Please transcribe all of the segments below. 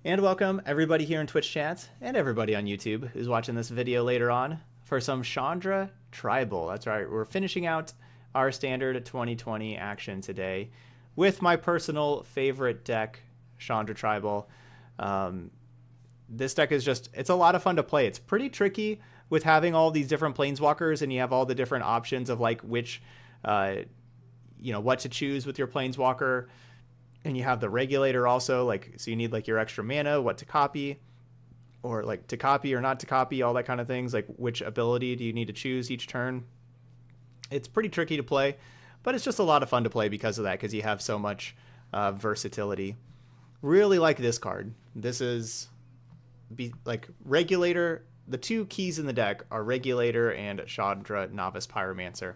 And welcome everybody here in Twitch chat and everybody on YouTube who's watching this video later on for some Chandra Tribal. That's right, we're finishing out our standard 2020 action today with my personal favorite deck, Chandra Tribal. This deck is it's a lot of fun to play. It's pretty tricky with having all these different planeswalkers and you have all the different options of like which, what to choose with your planeswalker. And you have the regulator also, like, so you need like your extra mana, what to copy, or like to copy or not to copy, all that kind of things. Like which ability do you need to choose each turn? It's pretty tricky to play, but it's just a lot of fun to play because of that, because you have so much versatility. Really like this card. This is like regulator. The two keys in the deck are regulator and Chandra Novice Pyromancer.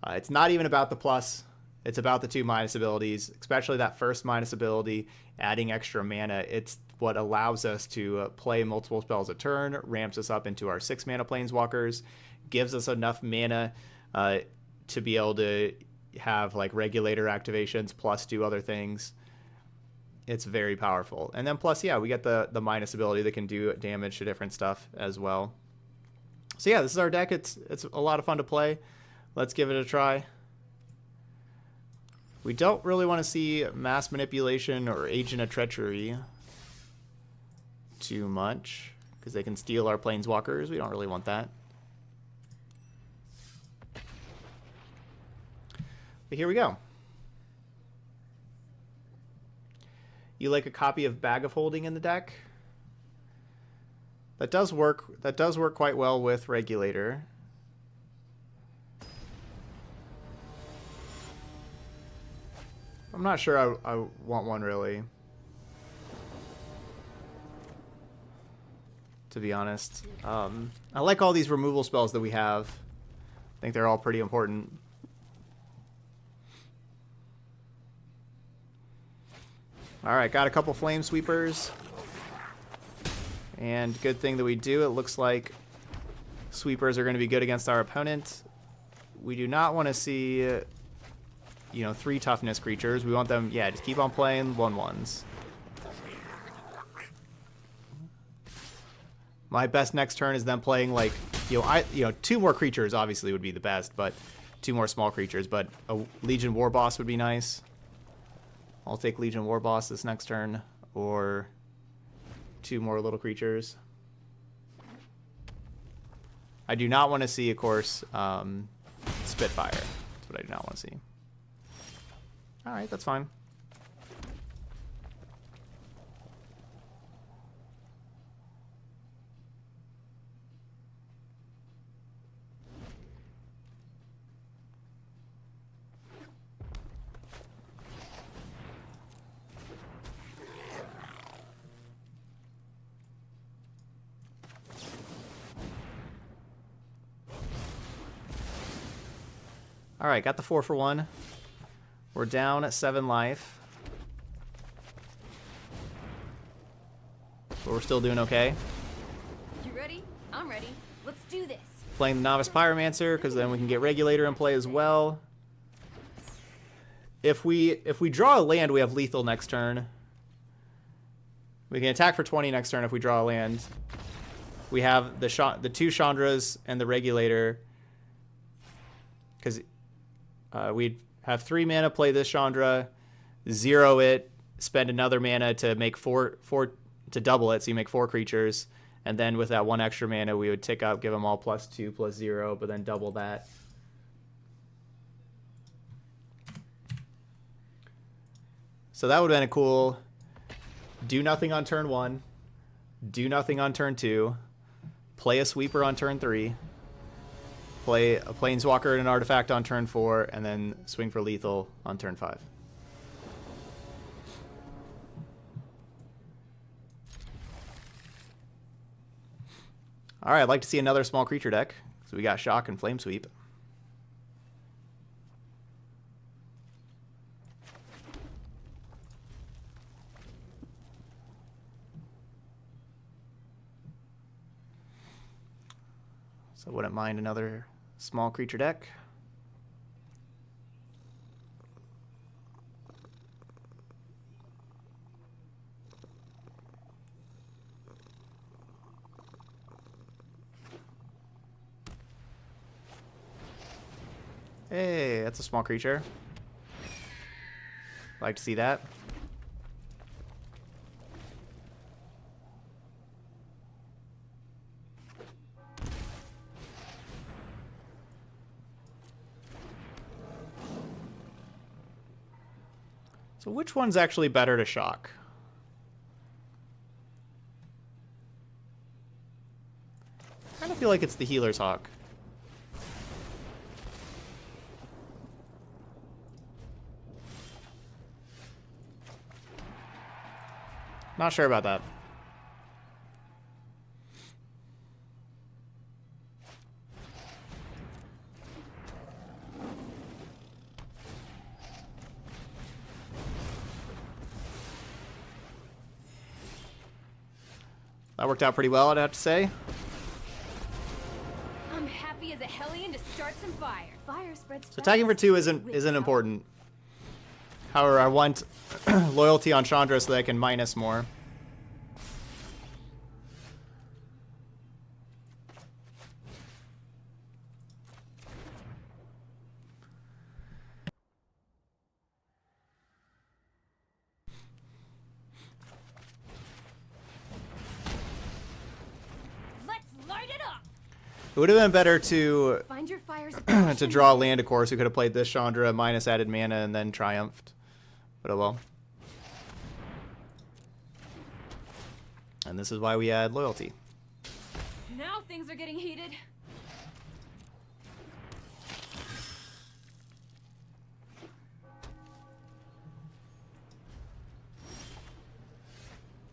It's not even about the plus. It's about the two minus abilities, especially that first minus ability, adding extra mana. It's what allows us to play multiple spells a turn, ramps us up into our 6 mana planeswalkers, gives us enough mana to be able to have like regulator activations plus do other things. It's very powerful. And then plus, yeah, we get the minus ability that can do damage to different stuff as well. So yeah, this is our deck. It's a lot of fun to play. Let's give it a try. We don't really want to see Mass Manipulation or Agent of Treachery too much, because they can steal our planeswalkers. We don't really want that. But here we go. You like a copy of Bag of Holding in the deck? That does work. That does work quite well with Regulator. I'm not sure I want one, really, to be honest. I like all these removal spells that we have. I think they're all pretty important. Alright, got a couple Flame Sweepers. And good thing that we do. It looks like Sweepers are going to be good against our opponent. We do not want to see 3 toughness creatures. We want them, yeah, just keep on playing 1/1s. My best next turn is them playing like, 2 more creatures obviously would be the best, but 2 more small creatures, but a Legion Warboss would be nice. I'll take Legion Warboss this next turn, or 2 more little creatures. I do not want to see, of course, Spitfire. That's what I do not want to see. Alright, that's fine. Alright, got the 4 for 1. We're down at 7 life. But we're still doing okay. You ready? I'm ready. Let's do this. Playing the Novice Pyromancer, because then we can get Regulator in play as well. If we draw a land, we have lethal next turn. We can attack for 20 next turn if we draw a land. We have the 2 Chandras and the Regulator. Because we'd have 3 mana, play this Chandra, 0 it, spend another mana to make 4 to double it, so you make 4 creatures, and then with that 1 extra mana, we would tick up, give them all +2, +0, but then double that. So that would have been a cool do nothing on turn 1, do nothing on turn 2, play a sweeper on turn 3, play a Planeswalker and an Artifact on turn 4, and then swing for lethal on turn 5. Alright, I'd like to see another small creature deck. So we got Shock and Flame Sweep. So wouldn't mind another small creature deck. Hey, that's a small creature. Like to see that. So which one's actually better to shock? I kind of feel like it's the Healer's Hawk. Not sure about that. That worked out pretty well, I'd have to say. I'm happy as a hellion to start some fire. Fire spreads. So tagging for 2 isn't important. However, I want loyalty on Chandra so that I can minus more. Let's light it up. It would have been better to Find your fires. to draw land, of course. We could have played this Chandra minus added mana and then triumphed. But oh well. And this is why we add loyalty. Now things are getting heated.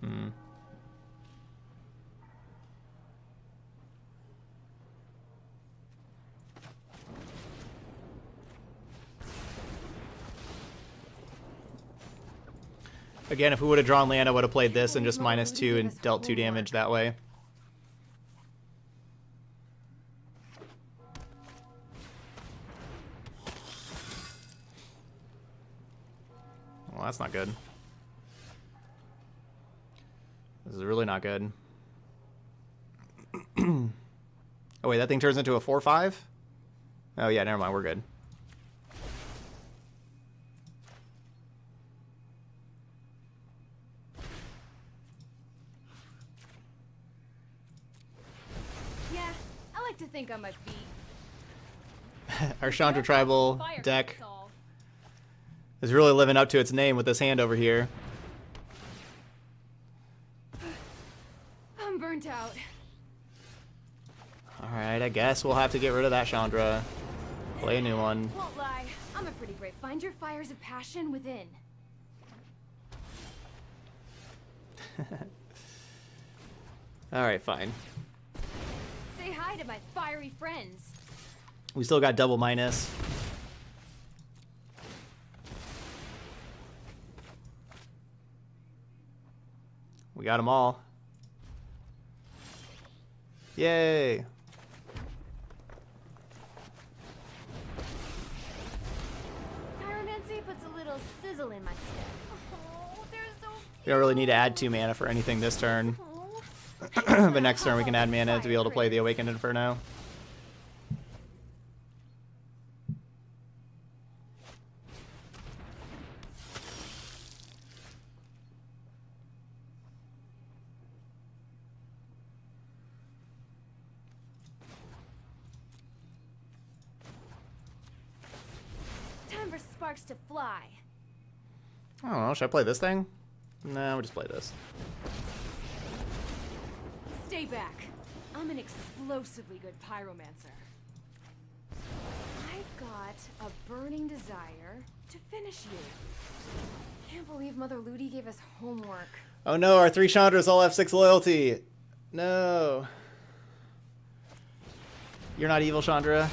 Hmm. Again, if we would have drawn land, I would have played this and just -2 and dealt 2 damage that way. Well, that's not good. This is really not good. Oh wait, that thing turns into a 4/5? Oh yeah, never mind, we're good. Yeah, I like to think on my feet. Our Chandra Tribal Fire deck solve. is really living up to its name with this hand over here. I'm burnt out. Alright, I guess we'll have to get rid of that Chandra. Play a new one. Won't lie, I'm a pretty brave. Find your fires of passion within. Alright, fine. Say hi to my fiery friends. We still got double minus. We got them all. Yay! Pyromancy puts a little sizzle in my step. Oh, they're so We don't really need to add 2 mana for anything this turn. Oh. But next turn we can add mana to be able to play the Awakened Inferno. Time for sparks to fly. I don't know, should I play this thing? No, we'll just play this. Stay back. I'm an explosively good pyromancer. I've got a burning desire to finish you. Can't believe Mother Ludi gave us homework. Oh no, our 3 Chandras all have 6 loyalty. No. You're not evil, Chandra.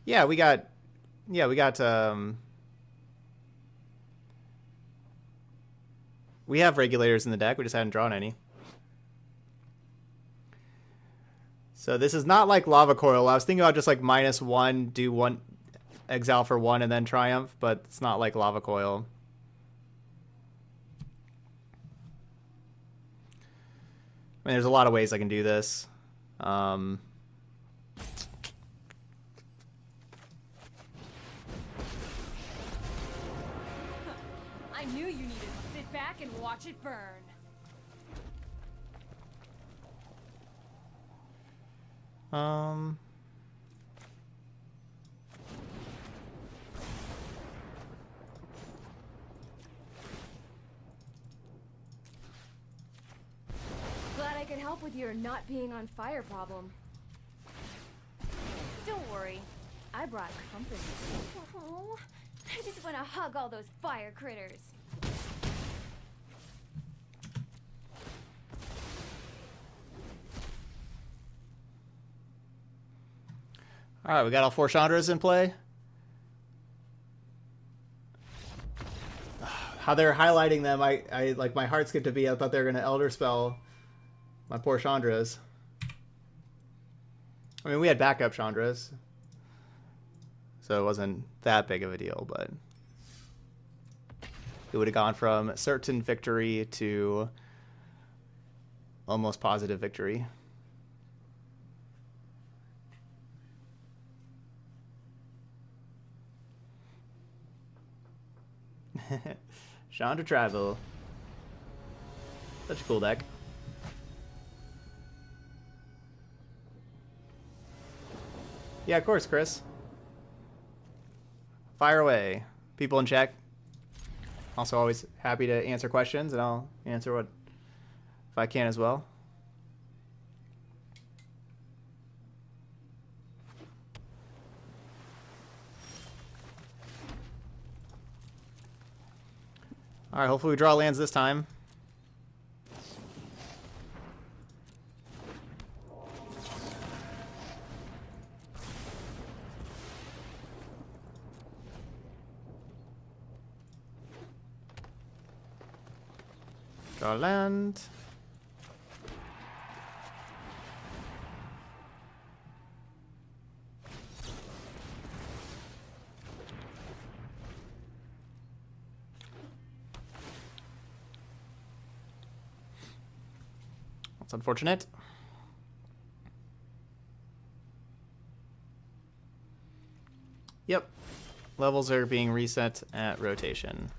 Yeah, we got we have regulators in the deck, we just hadn't drawn any. So this is not like Lava Coil. I was thinking about just like -1, do 1 exile for 1 and then triumph, but it's not like Lava Coil. I mean, there's a lot of ways I can do this. I knew you needed to sit back and watch it burn. Glad I could help with your not being on fire problem. Don't worry, I brought company. Oh, I just want to hug all those fire critters. All right, we got all 4 Chandras in play. How they're highlighting them, I like my heart skipped a beat. I thought they were gonna Elder Spell my poor Chandras. I mean, we had backup Chandras, so it wasn't that big of a deal, but it would have gone from certain victory to almost positive victory. Chandra Tribal. Such a cool deck. Yeah, of course, Chris. Fire away. People in chat. Also always happy to answer questions, and I'll answer what if I can as well. All right, hopefully we draw lands this time. Draw land. That's unfortunate. Yep. Levels are being reset at rotation.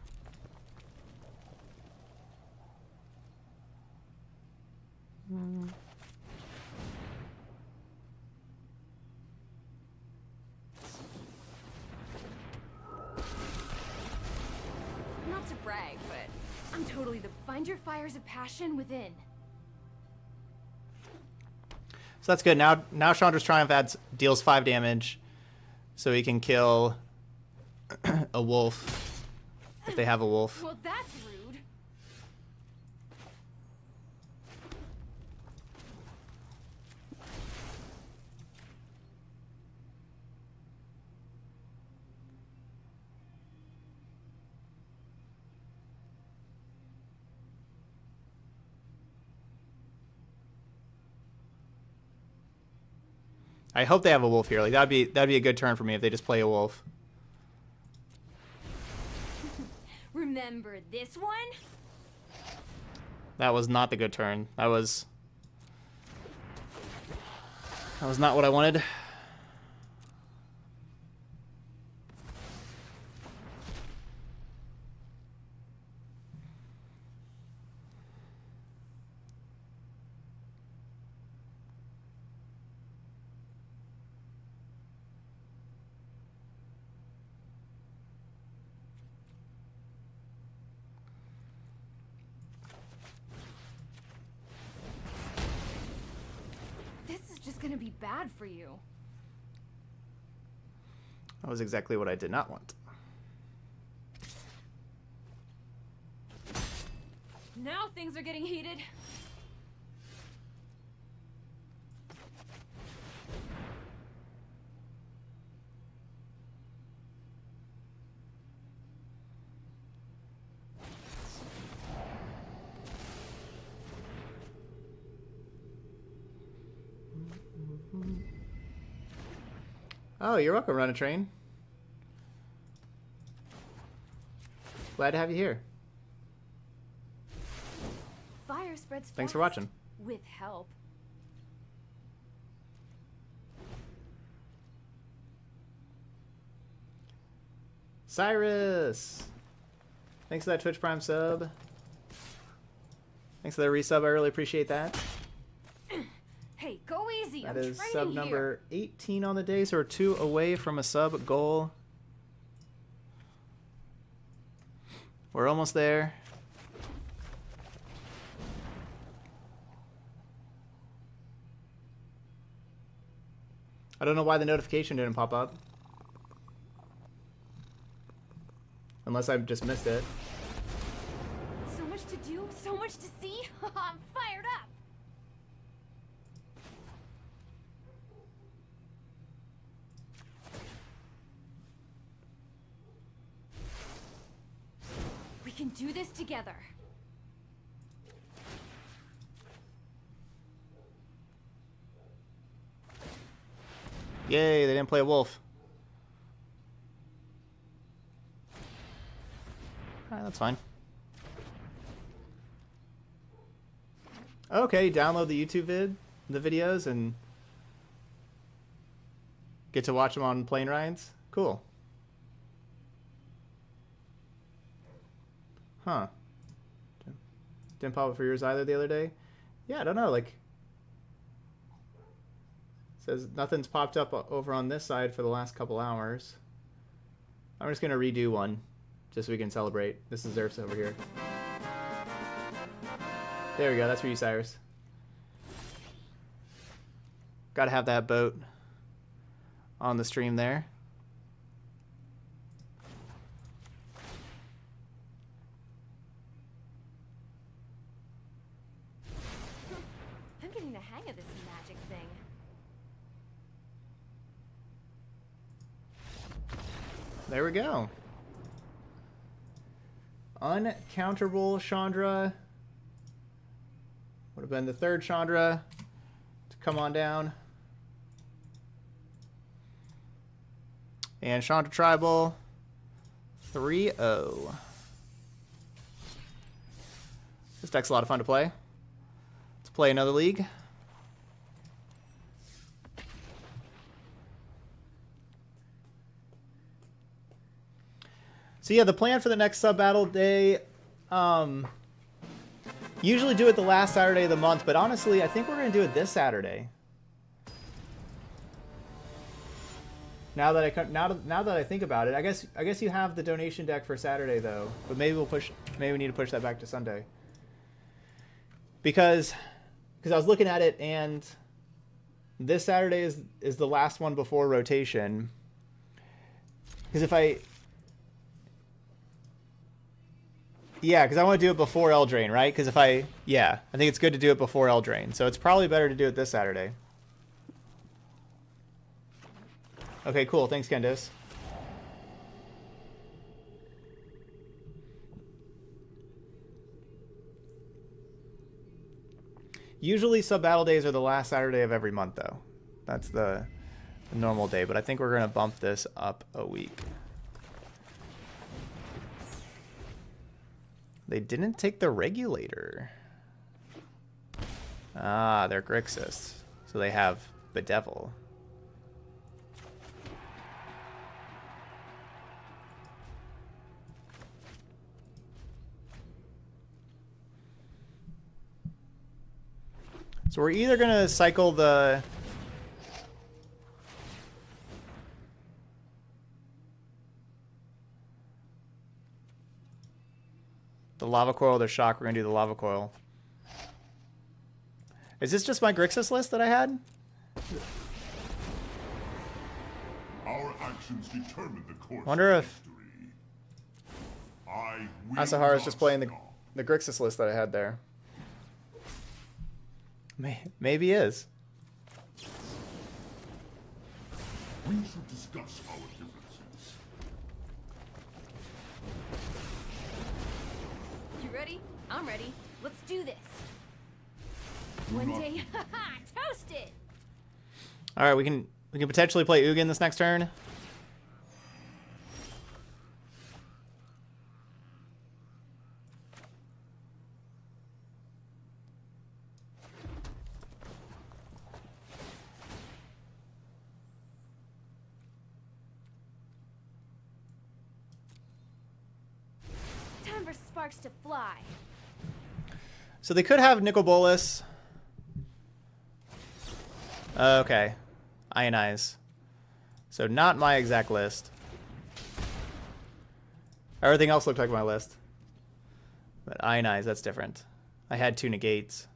Not to brag, but I'm totally the find your fires of passion within. So that's good. Now Chandra's Triumph deals 5 damage, so he can kill a wolf if they have a wolf. Well, that's rude. I hope they have a wolf here. Like that'd be a good turn for me if they just play a wolf. Remember this one? That was not the good turn. That was not what I wanted. Gonna be bad for you. That was exactly what I did not want. Now things are getting heated. Oh, you're welcome, Run a Train. Glad to have you here. Fire spreads Thanks for fast watching. with help. Cyrus! Thanks for that Twitch Prime sub. Thanks for the resub. I really appreciate that. Hey, go easy. That I'm is training sub here. number 18 on the day, so we're 2 away from a sub goal. We're almost there. I don't know why the notification didn't pop up. Unless I just missed it. So much to do, so much to see. I'm fired up. We can do this together. Yay, they didn't play a wolf. Alright, that's fine. Okay, download the YouTube the videos, and get to watch them on plane rides? Cool. Huh. Didn't pop up for yours either the other day? Yeah, I don't know, like... Says nothing's popped up over on this side for the last couple hours. I'm just gonna redo one, just so we can celebrate. This is Zerfs over here. There we go, that's for you, Cyrus. Gotta have that boat on the stream there. I'm getting the hang of this magic thing. There we go. Uncounterable Chandra. Would have been the third Chandra to come on down. And Chandra Tribal 3-0. This deck's a lot of fun to play. Let's play another league. So yeah, the plan for the next sub battle day, usually do it the last Saturday of the month, but honestly, I think we're gonna do it this Saturday. Now that I think about it, I guess you have the donation deck for Saturday though, but maybe we need to push that back to Sunday. Because I was looking at it, and this Saturday is the last one before rotation. Because because I want to do it before Eldraine, right? Because I think it's good to do it before Eldraine. So it's probably better to do it this Saturday. Okay, cool. Thanks, Kendos. Usually sub-battle days are the last Saturday of every month, though. That's the normal day, but I think we're going to bump this up a week. They didn't take the Regulator. Ah, they're Grixis. So they have Bedevil. So we're either going to cycle the... Lava Coil or the Shock. We're going to do the Lava Coil. Is this just my Grixis list that I had? Our actions determine the course Wonder of if history. Asahara's just playing the Grixis list that I had there. Maybe he is. We should discuss our differences. You ready? I'm ready. Let's do this. Do One not- day, toast it. All right, we can potentially play Ugin this next turn. Time time for sparks to fly. So they could have Nicol Bolas. Okay. Ionize. So not my exact list. Everything else looked like my list. But Ionize, that's different. I had 2 negates.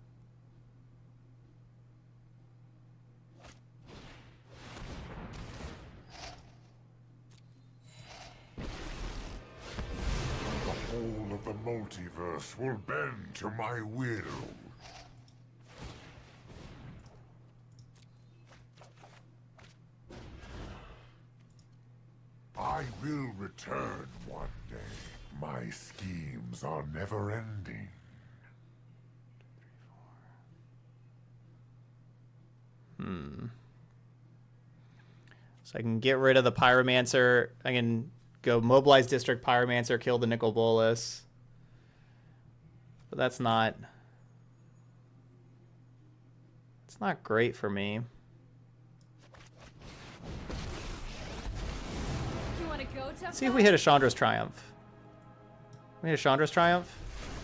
The whole of the multiverse will bend to my will. I will return one day. My schemes are never ending. So I can get rid of the Pyromancer. I can go Mobilize District, Pyromancer, kill the Nicol Bolas. But that's not... It's not great for me. You want to go, tough Let's see if guy? we hit a Chandra's Triumph. We hit a Chandra's Triumph?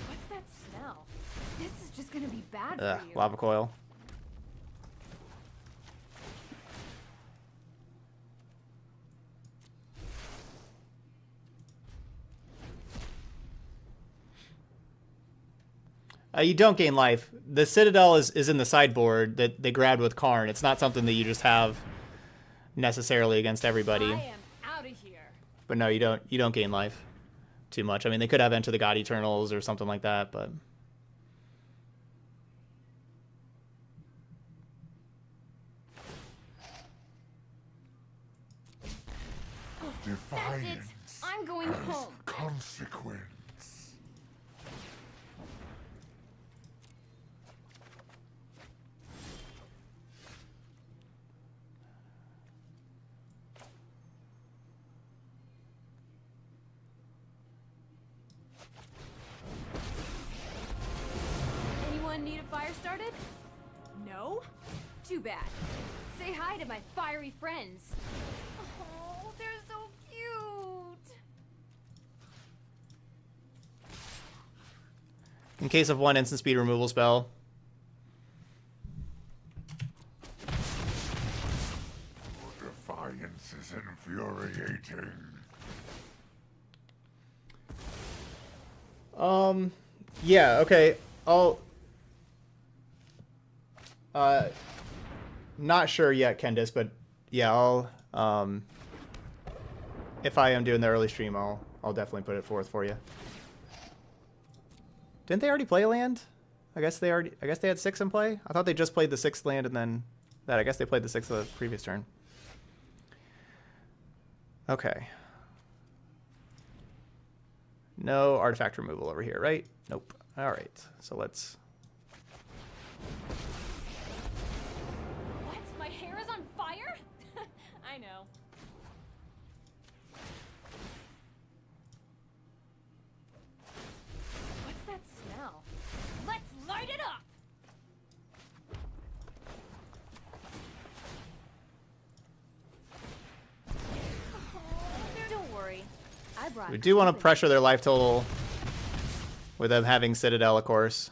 What's that smell? This is just gonna be bad Ugh, for you. Lava Coil. You don't gain life. The Citadel is in the sideboard that they grabbed with Karn. It's not something that you just have necessarily against everybody. I am out of here. But no, you don't gain life too much. I mean, they could have Enter the God Eternals or something like that, but Defiance I'm going has home. consequence. Anyone need a fire started? No? Too bad. Say hi to my fiery friends. Oh, they're so cute. in case of one instant speed removal spell. Defiance is infuriating. Yeah, okay. I'll not sure yet, Kendis, but yeah, I'll if I am doing the early stream, I'll definitely put it forth for you. Didn't they already play a land? I guess they had 6 in play. I thought they just played the 6th land and then that. I guess they played the 6th of the previous turn. Okay. No artifact removal over here, right? Nope. All right. So let's... What? My hair is on fire? I know. What's that smell? Let's light it up! Don't worry. I brought We do want to company. pressure their life total with them having Citadel, of course.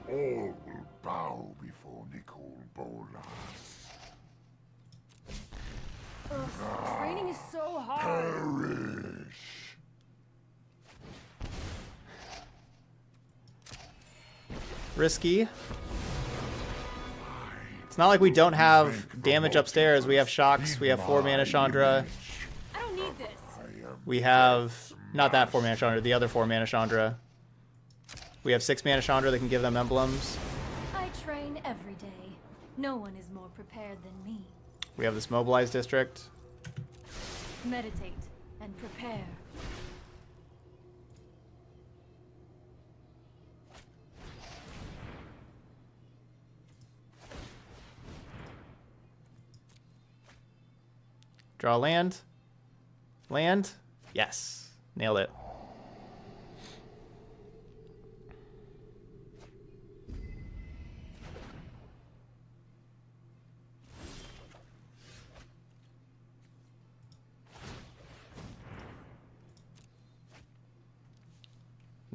All will bow before Nicol Bolas. Ugh, training is so hard. Perish! Risky. It's not like we don't have damage upstairs. We have Shocks. We have 4 mana Chandra. I don't need this. We have... Not that 4 mana Chandra. The other 4 mana Chandra. We have 6 mana Chandra that can give them emblems. I train every day. No one is more prepared than me. We have this Mobilized District. Meditate and prepare. Draw land. Land. Yes. Nailed it.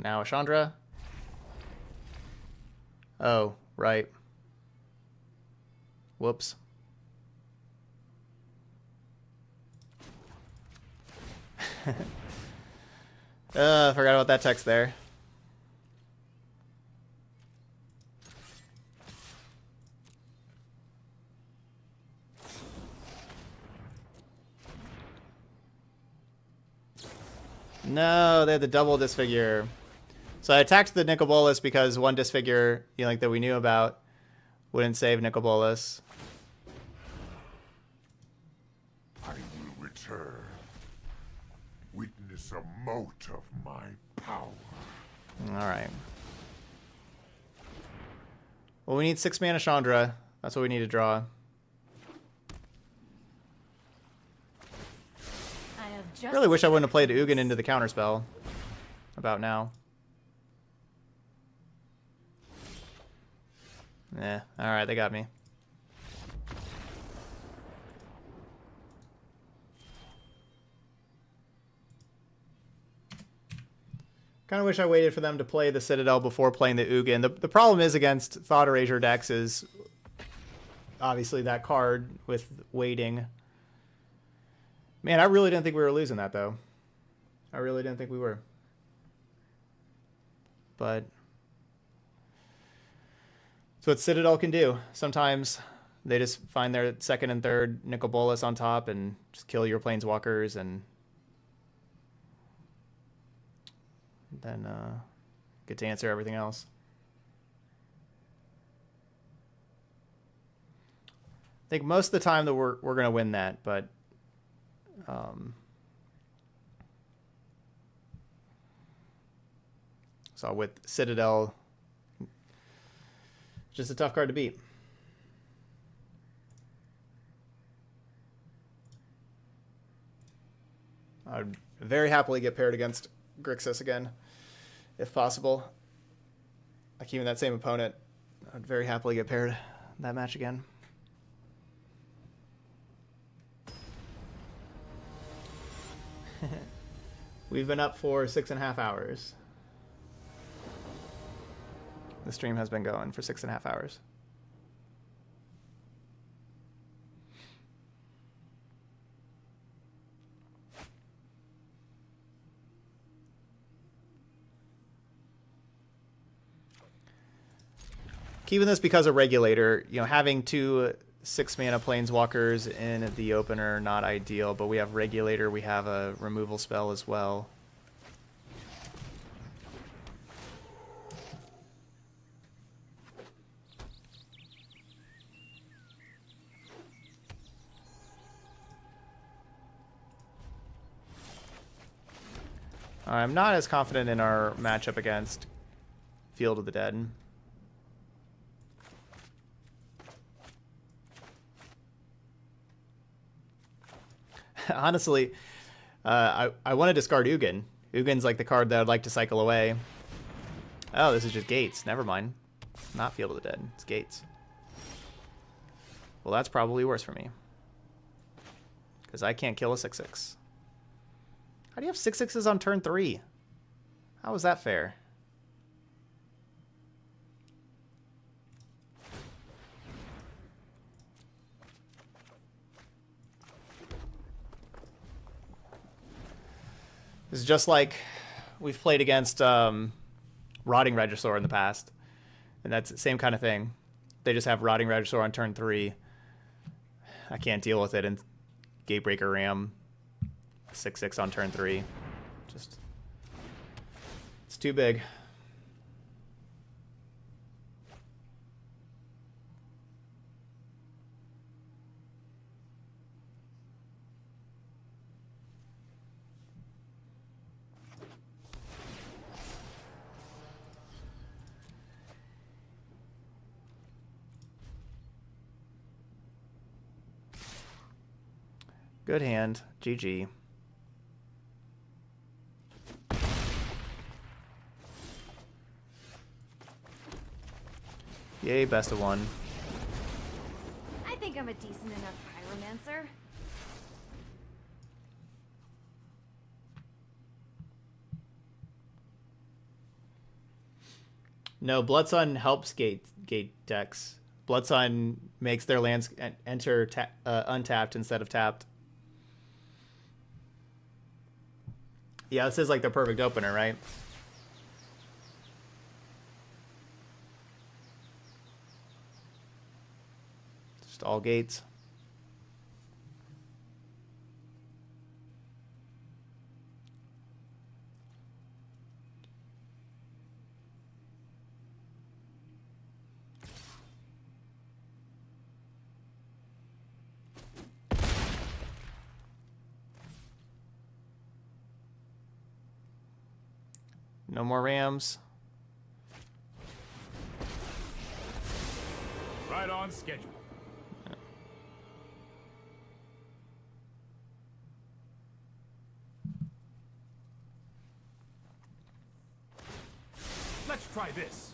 Now Chandra. Oh, right. Whoops. Forgot about that text there. No, they had the double disfigure. So I attacked the Nicol Bolas because one disfigure, like that we knew about, wouldn't save Nicol Bolas. I will return. Witness a mote of my power. Alright. Well, we need 6 mana Chandra. That's what we need to draw. Just Really wish I wouldn't have played Ugin into the counterspell. About now. Alright, they got me. Kind of wish I waited for them to play the Citadel before playing the Ugin. The problem is against Thought Erasure decks is obviously that card with waiting. Man, I really didn't think we were losing that, though. I really didn't think we were. But that's what Citadel can do. Sometimes they just find their second and third Nicol Bolas on top and just kill your Planeswalkers, and then get to answer everything else. I think most of the time that we're going to win that, but so with Citadel, just a tough card to beat. I'd very happily get paired against Grixis again, if possible. Like even that same opponent, I'd very happily get paired that match again. We've been up for 6.5 hours. The stream has been going for 6.5 hours. Keeping this because of Regulator, having 2 6-mana Planeswalkers in the opener, not ideal, but we have Regulator, we have a removal spell as well. I'm not as confident in our matchup against Field of the Dead. Honestly, I want to discard Ugin. Ugin's like the card that I'd like to cycle away. Oh, this is just Gates. Never mind. Not Field of the Dead. It's Gates. Well, that's probably worse for me. Because I can't kill a 6/6. How do you have 6/6s on turn 3? How is that fair? This is just like we've played against Rotting Regisaur in the past. And that's the same kind of thing. They just have Rotting Regisaur on turn 3. I can't deal with it. And Gatebreaker Ram 6/6 on turn 3. Just, it's too big. Good hand. GG. Yay, best of 1. I think I'm a decent enough pyromancer. No, Blood Sun helps gate decks. Blood Sun makes their lands enter untapped instead of tapped. Yeah, this is like the perfect opener, right? Just all gates. No more Rams. Right on schedule. Let's try this.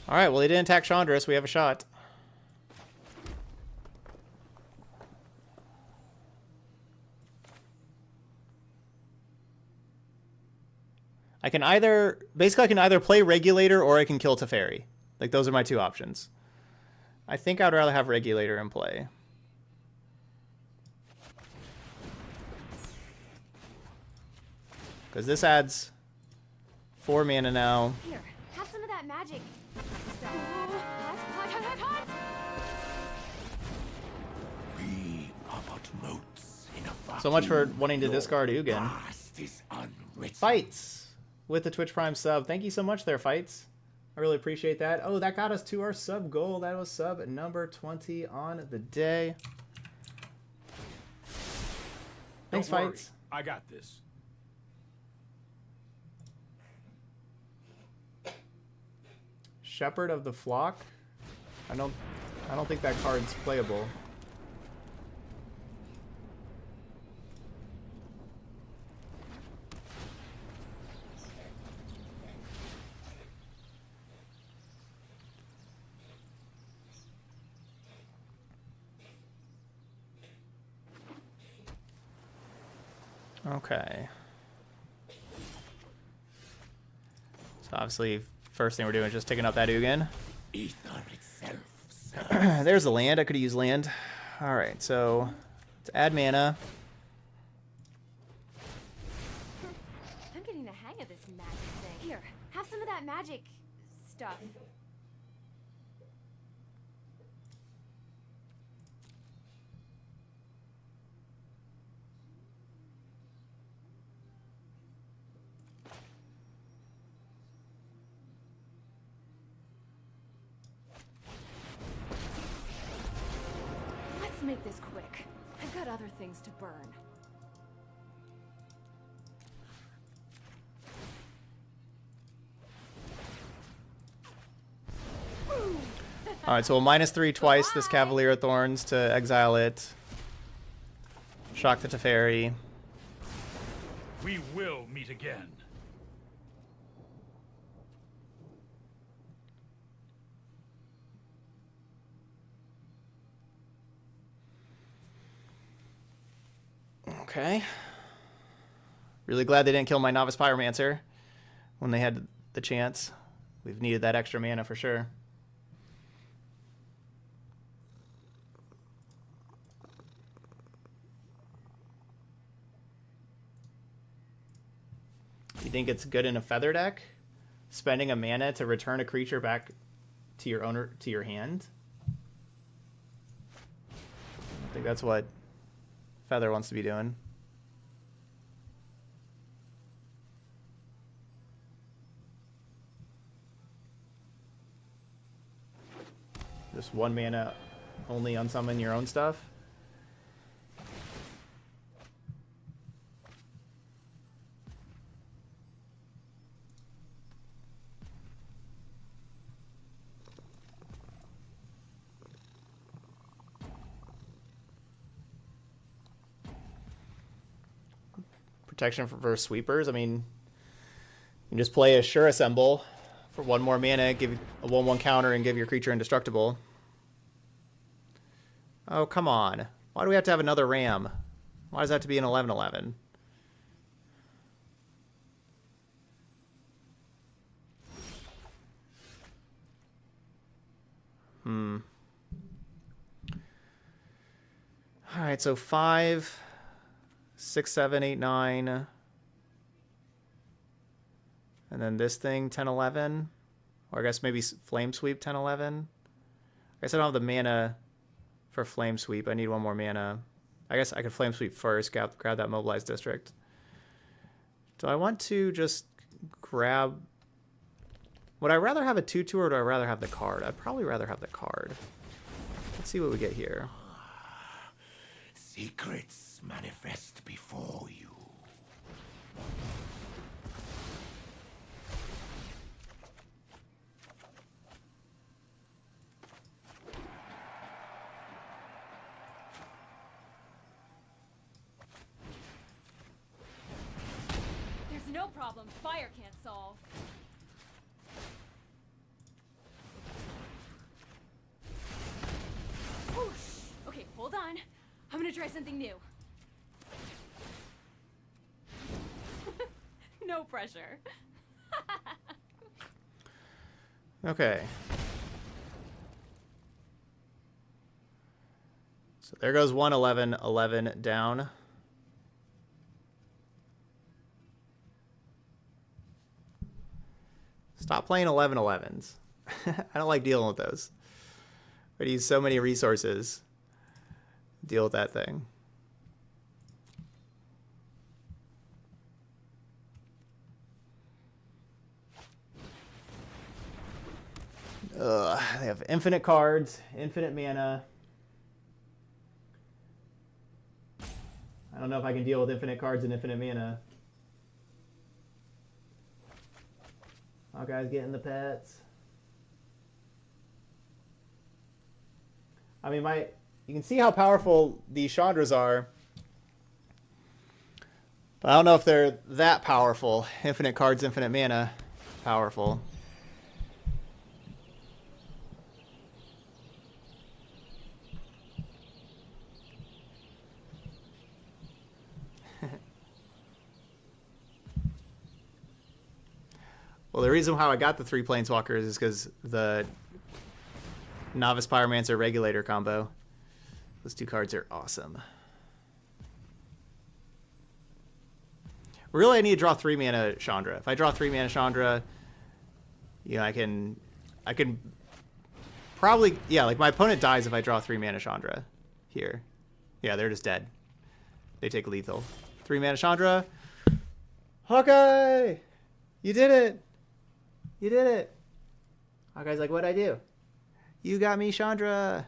All right, well, he didn't attack Chandra, so we have a shot. I can either play Regulator or I can kill Teferi. Like, those are my two options. I think I'd rather have Regulator in play. Because this adds 4 mana now. Here, have some of that magic stuff. Hot. We are but motes in a vacuum. So much for wanting to discard Ugin. Past is unwritten. Fights with the Twitch Prime sub. Thank you so much there, Fights. I really appreciate that. Oh, that got us to our sub goal. That was sub number 20 on the day. Thanks, Don't worry, Fights. I got this. Shepherd of the Flock. I don't think that card's playable. Okay. So obviously, first thing we're doing is just taking up that Ugin. Ether itself. There's the land. I could use land. All right, so let's add mana. I'm getting the hang of this magic thing. Here, have some of that magic stuff. Let's make this quick. I've got other things to burn. All right, so we'll -3 twice this Cavalier of Thorns to exile it. Shock the Teferi. We will meet again. Okay. Really glad they didn't kill my Novice Pyromancer when they had the chance. We've needed that extra mana for sure. You think it's good in a Feather deck? Spending a mana to return a creature back to your owner, to your hand? I think that's what Feather wants to be doing. Just 1 mana only unsummon your own stuff. Protection for sweepers. I mean, you can just play a Sure Assemble for 1 more mana, give a 1/1 counter, and give your creature indestructible. Oh, come on. Why do we have to have another Ram? Why does that have to be an 11/11? All right, so 5, 6, 7, 8, 9. And then this thing, 10/11. Or I guess maybe Flame Sweep, 10/11. I guess I don't have the mana for Flame Sweep. I need one more mana. I guess I could Flame Sweep first, grab that Mobilized District. Do I want to just grab... Would I rather have a 2/2 or do I rather have the card? I'd probably rather have the card. Let's see what we get here. Secrets manifest before you. There's no problem fire can't solve. Whoosh. Okay, hold on. I'm gonna try something new. No pressure. Okay. So there goes 1, 11, 11 down. Stop playing 11/11s. I don't like dealing with those. I use so many resources to deal with that thing. They have infinite cards, infinite mana. I don't know if I can deal with infinite cards and infinite mana. Hawkeye's getting the pets. I mean, you can see how powerful these Chandras are. But I don't know if they're that powerful. Infinite cards, infinite mana. Powerful. Well, the reason how I got the 3 Planeswalkers is because the Novice Pyromancer Regulator combo. Those 2 cards are awesome. Really, I need to draw 3 mana Chandra. If I draw 3 mana Chandra, you know, I can probably, yeah, like my opponent dies if I draw 3 mana Chandra here. Yeah, they're just dead. They take lethal. 3 mana Chandra. Hawkeye! You did it! You did it! Hawkeye's like, what'd I do? You got me, Chandra!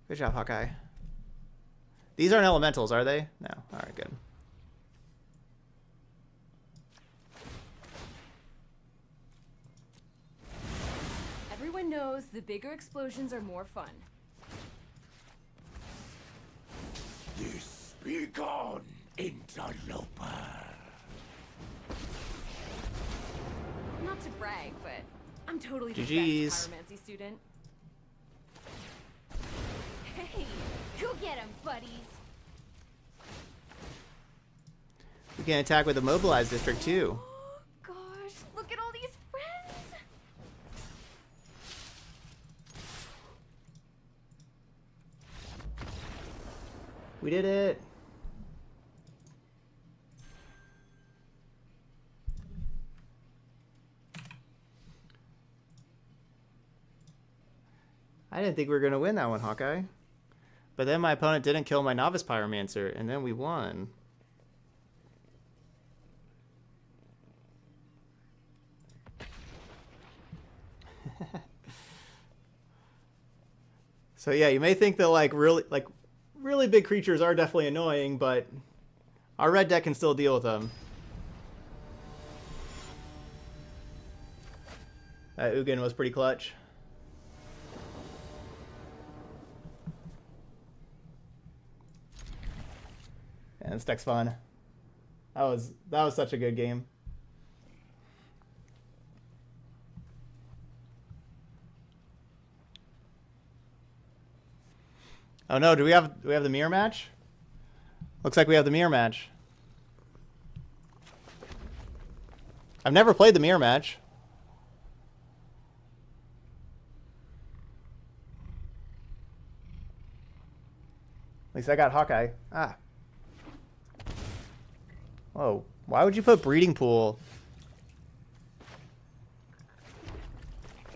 Good job, Hawkeye. These aren't elementals, are they? No. Alright, good. Everyone knows the bigger explosions are more fun. This be gone, interloper. Not to brag, but I'm totally the GGs. best pyromancy student. Hey, go get 'em, buddies. We can attack with a Mobilized District, too. Oh, gosh, look at all these friends. We did it! I didn't think we were going to win that one, Hawkeye. But then my opponent didn't kill my Novice Pyromancer, and then we won. So yeah, you may think that really big creatures are definitely annoying, but our red deck can still deal with them. That Ugin was pretty clutch. And this deck's fun. That was such a good game. Oh no, do we have the mirror match? Looks like we have the mirror match. I've never played the mirror match. At least I got Hawkeye. Ah. Whoa. Why would you put Breeding Pool?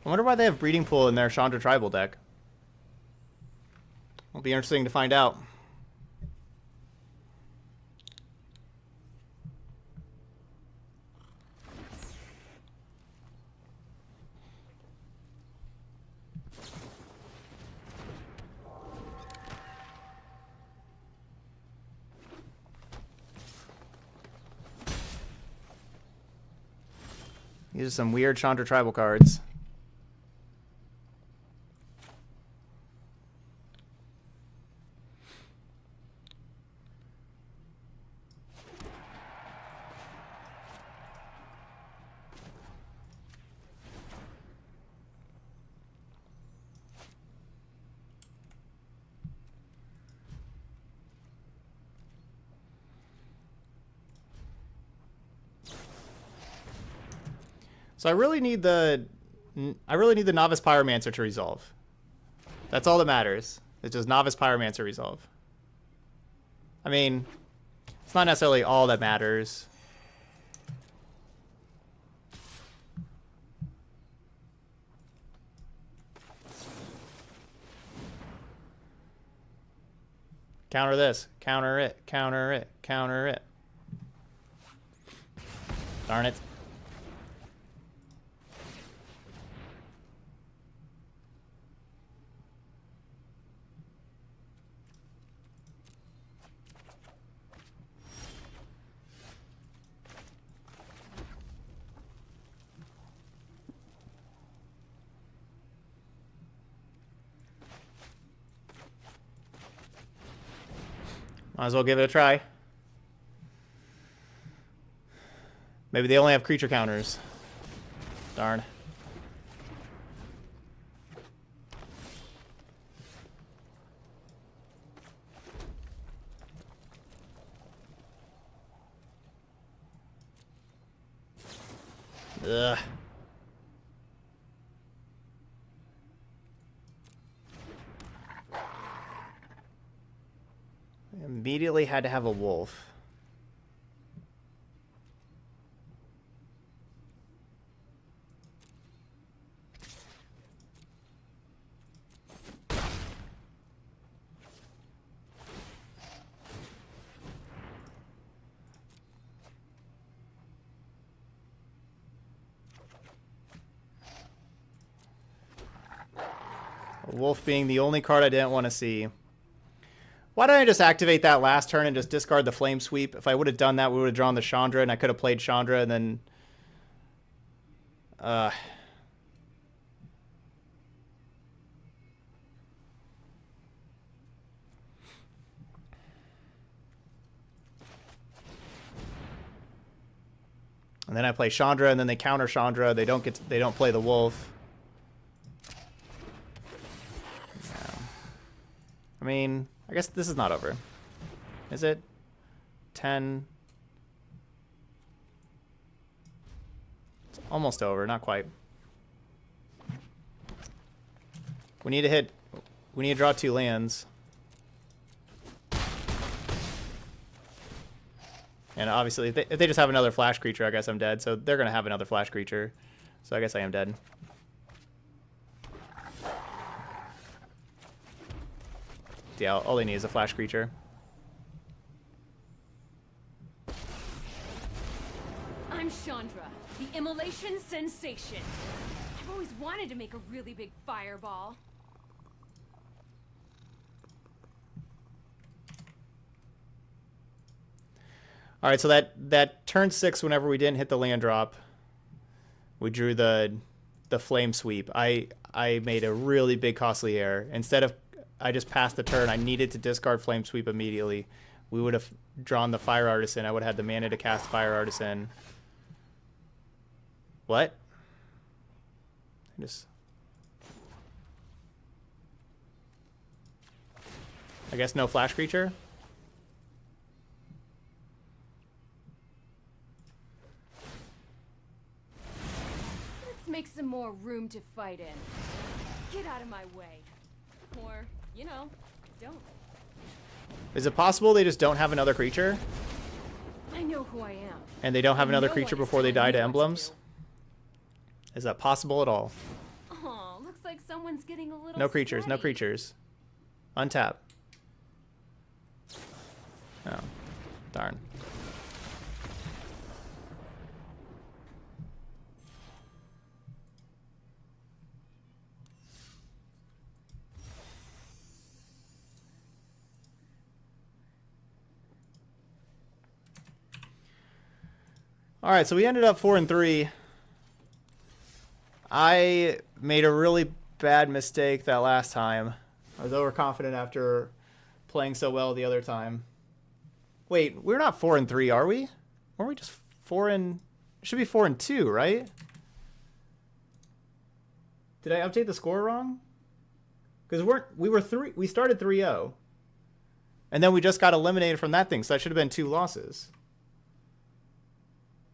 I wonder why they have Breeding Pool in their Chandra Tribal deck. It'll be interesting to find out. These are some weird Chandra Tribal cards. So I really need the Novice Pyromancer to resolve. That's all that matters. It's just Novice Pyromancer resolve. I mean, it's not necessarily all that matters. Counter this, counter it, counter it, counter it. Darn it. Might as well give it a try. Maybe they only have creature counters. Darn. Ugh. Immediately had to have a wolf. A wolf being the only card I didn't want to see. Why don't I just activate that last turn and just discard the Flame Sweep? If I would have done that, we would have drawn the Chandra, and I could have played Chandra, and then... And then I play Chandra, and then they counter Chandra. They don't play the wolf. Yeah. I mean... I guess this is not over. Is it? 10. It's almost over, not quite. We need to draw 2 lands. And obviously, if they just have another flash creature, I guess I'm dead. So they're going to have another flash creature. So I guess I am dead. Yeah, all they need is a flash creature. I'm Chandra, the immolation sensation. I've always wanted to make a really big fireball. All right, so that turn 6, whenever we didn't hit the land drop, we drew the Flame Sweep. I made a really big costly error. Instead of I just passed the turn, I needed to discard Flame Sweep immediately. We would have drawn the Fire Artisan. I would have had the mana to cast Fire Artisan. What? I guess no flash creature? make some more room to fight in. Get out of my way. Or, you know, don't. Is it possible they just don't have another creature? I know who I am. And they don't have another No creature one is before they die telling to me what emblems? do. Is that possible at all? Aw, looks like someone's getting a little No creatures, no sweaty. creatures. Untap. Oh, darn. All right, so we ended up 4-3. I made a really bad mistake that last time. I was overconfident after playing so well the other time. Wait, we're not 4-3, are we? Weren't we just 4 and... It should be 4-2, right? Did I update the score wrong? Because we started 3-0. And then we just got eliminated from that thing, so that should have been 2 losses.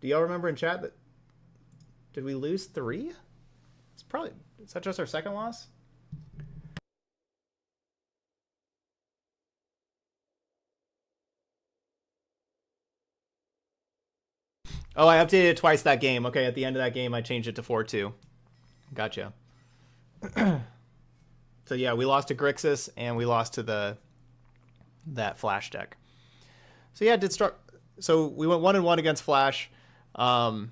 Do y'all remember in chat that... Did we lose 3? It's probably... Is that just our second loss? Oh, I updated it twice that game. Okay, at the end of that game, I changed it to 4-2. Gotcha. So yeah, we lost to Grixis, and we lost to that Flash deck. So yeah, it did start... So we went 1-1 against Flash. So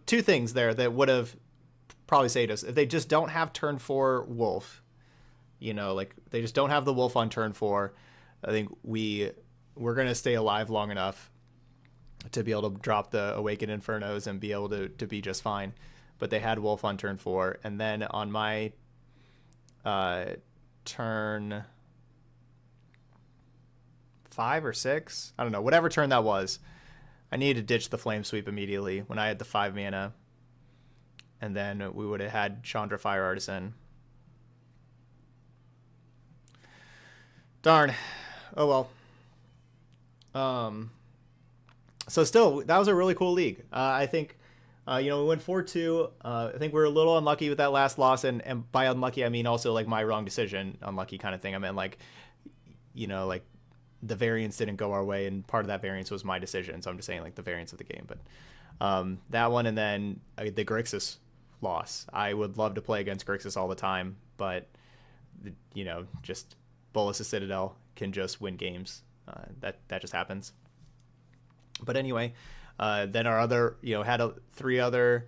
2 things there that would have probably saved us. If they just don't have turn 4 Wolf, you know, like they just don't have the Wolf on turn 4, I think we're going to stay alive long enough to be able to drop the Awakened Infernos and be able to be just fine. But they had Wolf on turn 4. And then on my turn 5 or 6, I don't know, whatever turn that was, I needed to ditch the Flame Sweep immediately when I had the 5 mana. And then we would have had Chandra Fire Artisan. Darn. Oh well. So still, that was a really cool league. I think, we went 4-2. I think we were a little unlucky with that last loss. And by unlucky, I mean also like my wrong decision, unlucky kind of thing. I meant like, like the variance didn't go our way, and part of that variance was my decision. So I'm just saying like the variance of the game. But that one, and then the Grixis loss. I would love to play against Grixis all the time, but just Bolas' Citadel can just win games. That just happens. But anyway, then our other, had 3 other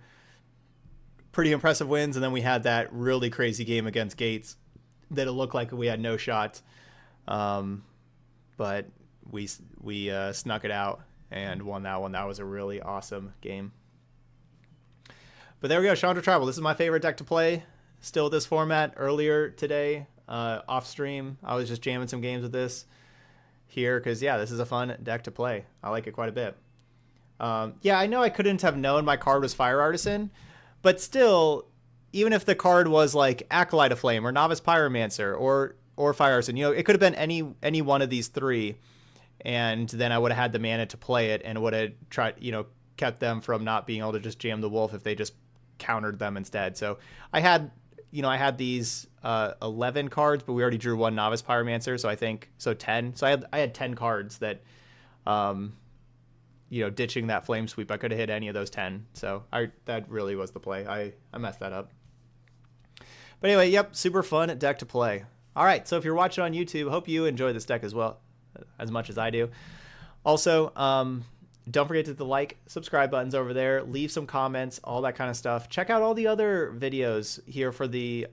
pretty impressive wins, and then we had that really crazy game against Gates that it looked like we had no shot. But we snuck it out and won that one. That was a really awesome game. But there we go, Chandra Tribal. This is my favorite deck to play. Still this format. Earlier today, off stream, I was just jamming some games with this here because, yeah, this is a fun deck to play. I like it quite a bit. Yeah, I know I couldn't have known my card was Fire Artisan, but still, even if the card was like Acolyte of Flame or Novice Pyromancer or Fire Artisan, it could have been any one of these 3, and then I would have had the mana to play it and would have tried, kept them from not being able to just jam the Wolf if they just countered them instead. So I had these 11 cards, but we already drew 1 Novice Pyromancer, so I think 10. So I had 10 cards that, ditching that Flame Sweep, I could have hit any of those 10. So that really was the play. I messed that up. But anyway, yep, super fun deck to play. All right, so if you're watching on YouTube, hope you enjoy this deck as well, as much as I do. Also, don't forget to hit the like, subscribe buttons over there. Leave some comments, all that kind of stuff. Check out all the other videos here for the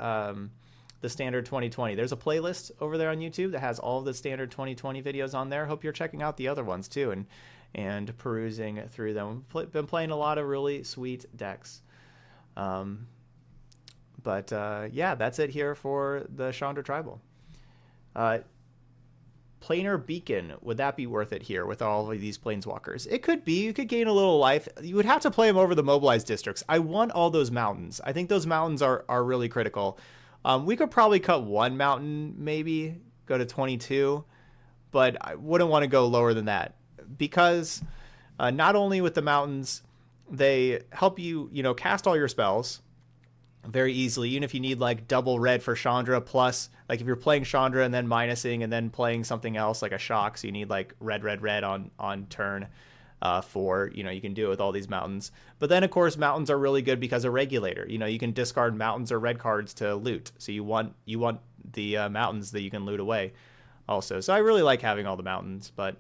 standard 2020. There's a playlist over there on YouTube that has all of the standard 2020 videos on there. Hope you're checking out the other ones too and perusing through them. Been playing a lot of really sweet decks. But yeah, that's it here for the Chandra Tribal. Planar Beacon, would that be worth it here with all of these Planeswalkers? It could be. You could gain a little life. You would have to play them over the mobilized districts. I want all those mountains. I think those mountains are really critical. We could probably cut 1 mountain, maybe go to 22, but I wouldn't want to go lower than that because not only with the mountains, they help you, you know, cast all your spells very easily, even if you need like double red for Chandra, plus like if you're playing Chandra and then minusing and then playing something else like a shock, so you need like red on turn 4, you know, you can do it with all these mountains. But then of course mountains are really good because of regulator. You know, you can discard mountains or red cards to loot, so you want the mountains that you can loot away also. So I really like having all the mountains. But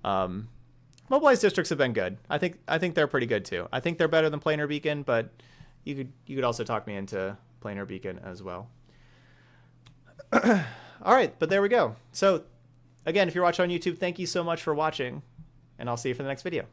Mobilized Districts have been good. I think they're pretty good too. I think they're better than Planar Beacon, but you could also talk me into Planar Beacon as well. All right, but there we go. So again, if you're watching on YouTube, thank you so much for watching, and I'll see you for the next video.